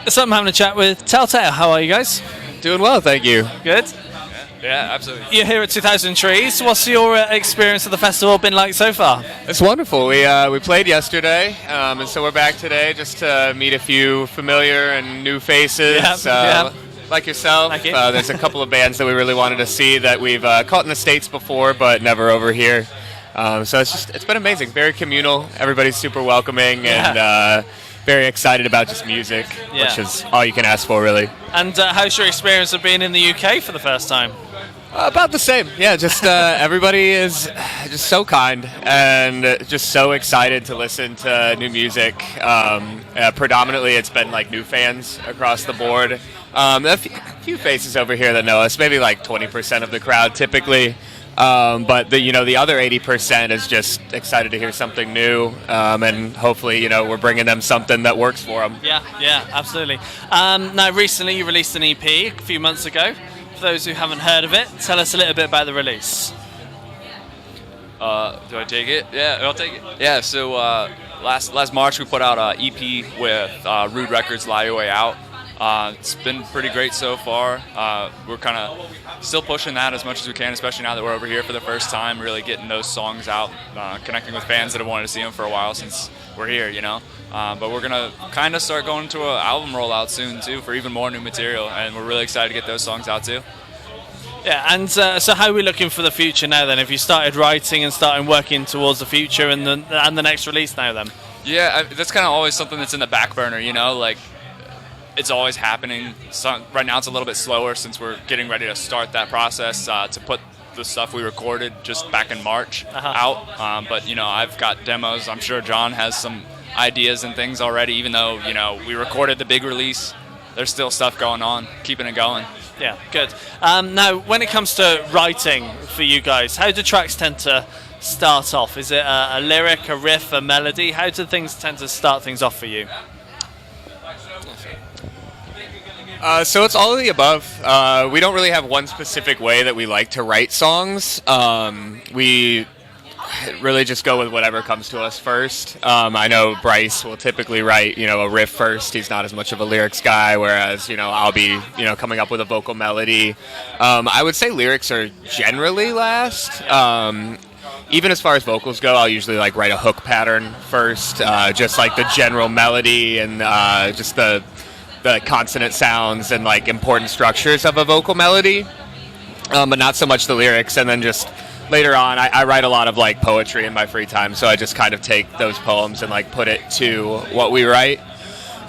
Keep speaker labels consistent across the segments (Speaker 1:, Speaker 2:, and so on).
Speaker 1: So I'm having a chat with Telltale. How are you guys?
Speaker 2: Doing well, thank you.
Speaker 1: Good.
Speaker 3: Yeah, absolutely.
Speaker 1: You're here at 2000 Trees. What's your experience of the festival been like so far?
Speaker 2: It's wonderful. We played yesterday, and so we're back today just to meet a few familiar and new faces. Like yourself.
Speaker 1: Thank you.
Speaker 2: There's a couple of bands that we really wanted to see that we've caught in the States before, but never over here. So it's been amazing. Very communal. Everybody's super welcoming and very excited about just music, which is all you can ask for, really.
Speaker 1: And how's your experience of being in the UK for the first time?
Speaker 2: About the same. Yeah, just everybody is just so kind and just so excited to listen to new music. Predominantly, it's been like new fans across the board. A few faces over here that know us, maybe like 20% of the crowd typically. But the other 80% is just excited to hear something new, and hopefully we're bringing them something that works for them.
Speaker 1: Yeah, absolutely. Now, recently you released an EP a few months ago. For those who haven't heard of it, tell us a little bit about the release.
Speaker 3: Do I take it? Yeah, I'll take it. Yeah, so last March we put out an EP with Rude Records' Lie Your Way Out. It's been pretty great so far. We're kind of still pushing that as much as we can, especially now that we're over here for the first time, really getting those songs out, connecting with fans that have wanted to see them for a while since we're here, But we're going to kind of start going to an album rollout soon, too, for even more new material, and we're really excited to get those songs out, too.
Speaker 1: Yeah, and so how are we looking for the future now, then? Have you started writing and started working towards the future and the next release now, then?
Speaker 3: Yeah, that's kind of always something that's in the back burner, like... It's always happening. So right now it's a little bit slower since we're getting ready to start that process to put the stuff we recorded just back in March out. But, I've got demos. I'm sure John has some ideas and things already, even though, we recorded the big release. There's still stuff going on, keeping it going.
Speaker 1: Yeah, good. Now, when it comes to writing for you guys, how do tracks tend to start off? Is it a lyric, a riff, a melody? How do things tend to start things off for you?
Speaker 2: So it's all of the above. We don't really have one specific way that we like to write songs. We really just go with whatever comes to us first. I know Bryce will typically write, a riff first. He's not as much of a lyrics guy, whereas, I'll be, coming up with a vocal melody. I would say lyrics are generally last. Even as far as vocals go, I'll usually write a hook pattern first, just like the general melody and just the consonant sounds and important structures of a vocal melody, but not so much the lyrics. And then just later on, I write a lot of poetry in my free time, so I just kind of take those poems and put it to what we write.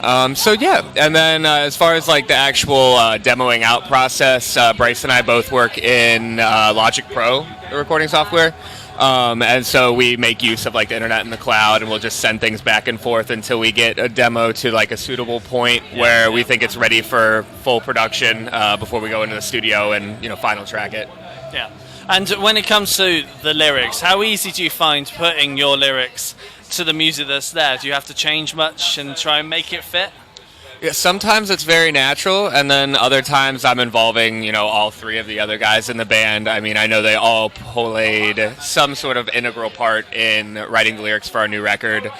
Speaker 2: And then as far as the actual demoing out process, Bryce and I both work in Logic Pro, the recording software. And so we make use of the internet and the cloud, and we'll just send things back and forth until we get a demo to a suitable point where we think it's ready for full production before we go into the studio and final track it.
Speaker 1: Yeah. And when it comes to the lyrics, how easy do you find putting your lyrics to the music that's there? Do you have to change much and try and make it fit?
Speaker 2: Yeah, sometimes it's very natural, and then other times I'm involving, all three of the other guys in the band. I mean, I know they all played some sort of integral part in writing the lyrics for our new record,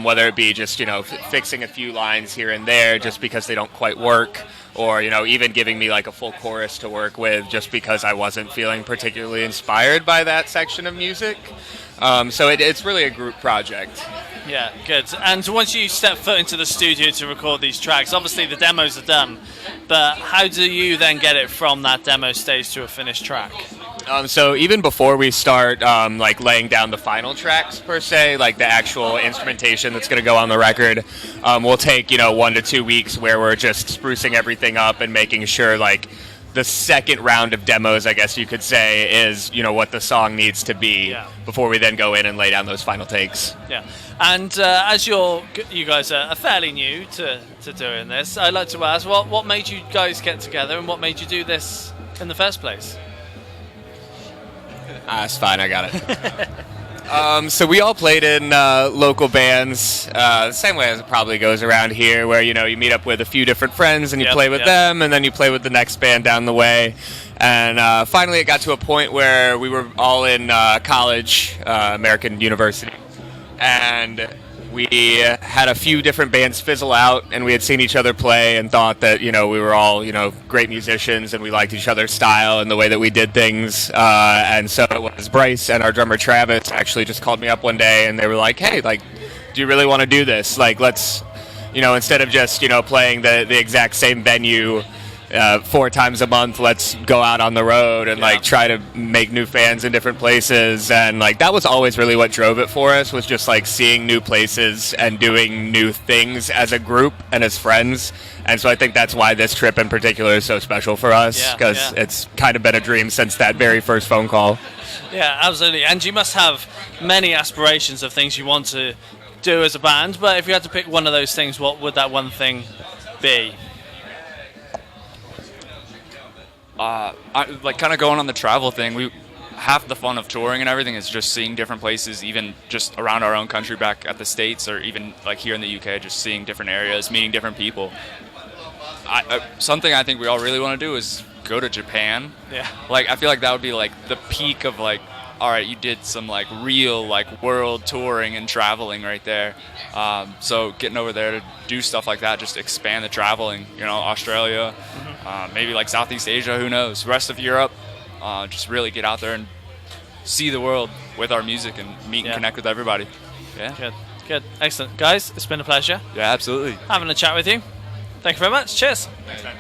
Speaker 2: whether it be just, fixing a few lines here and there just because they don't quite work, or, even giving me a full chorus to work with just because I wasn't feeling particularly inspired by that section of music. So it's really a group project.
Speaker 1: Yeah, good. And once you step foot into the studio to record these tracks, obviously the demos are done, but how do you then get it from that demo stage to a finished track?
Speaker 2: So even before we start laying down the final tracks per se, the actual instrumentation that's going to go on the record, we'll take 1 to 2 weeks where we're just sprucing everything up and making sure the second round of demos, I guess you could say, is what the song needs to be before we then go in and lay down those final takes.
Speaker 1: Yeah. And as you guys are fairly new to doing this, I'd like to ask, what made you guys get together and what made you do this in the first place?
Speaker 2: That's fine, I got it. So we all played in local bands, the same way as it probably goes around here, where you meet up with a few different friends and you play with them, and then you play with the next band down the way. And finally, it got to a point where we were all in college, American University, and we had a few different bands fizzle out, and we had seen each other play and thought that, we were all, great musicians, and we liked each other's style and the way that we did things. And so it was Bryce and our drummer Travis actually just called me up one day, and they were like, hey, like, do you really want to do this? Like, let's, instead of just, playing the exact same venue 4 times a month, let's go out on the road and like try to make new fans in different places. And like that was always really what drove it for us, was just like seeing new places and doing new things as a group and as friends. And so I think that's why this trip in particular is so special for us, because it's kind of been a dream since that very first phone call.
Speaker 1: Yeah, absolutely. And you must have many aspirations of things you want to do as a band, but if you had to pick one of those things, what would that one thing be?
Speaker 3: Like kind of going on the travel thing, half the fun of touring and everything is just seeing different places, even just around our own country, back at the States, or even like here in the UK, just seeing different areas, meeting different people. Something I think we all really want to do is go to Japan.
Speaker 1: Yeah.
Speaker 3: Like I feel like that would be like the peak of like, all right, you did some like real like world touring and traveling right there. So getting over there to do stuff like that, just expand the traveling, Australia, maybe like Southeast Asia, who knows, rest of Europe, just really get out there and see the world with our music and meet and connect with everybody. Yeah.
Speaker 1: Good. Excellent. Guys, it's been a pleasure.
Speaker 3: Yeah, absolutely.
Speaker 1: Having a chat with you. Thank you very much. Cheers.
Speaker 2: Thanks, man.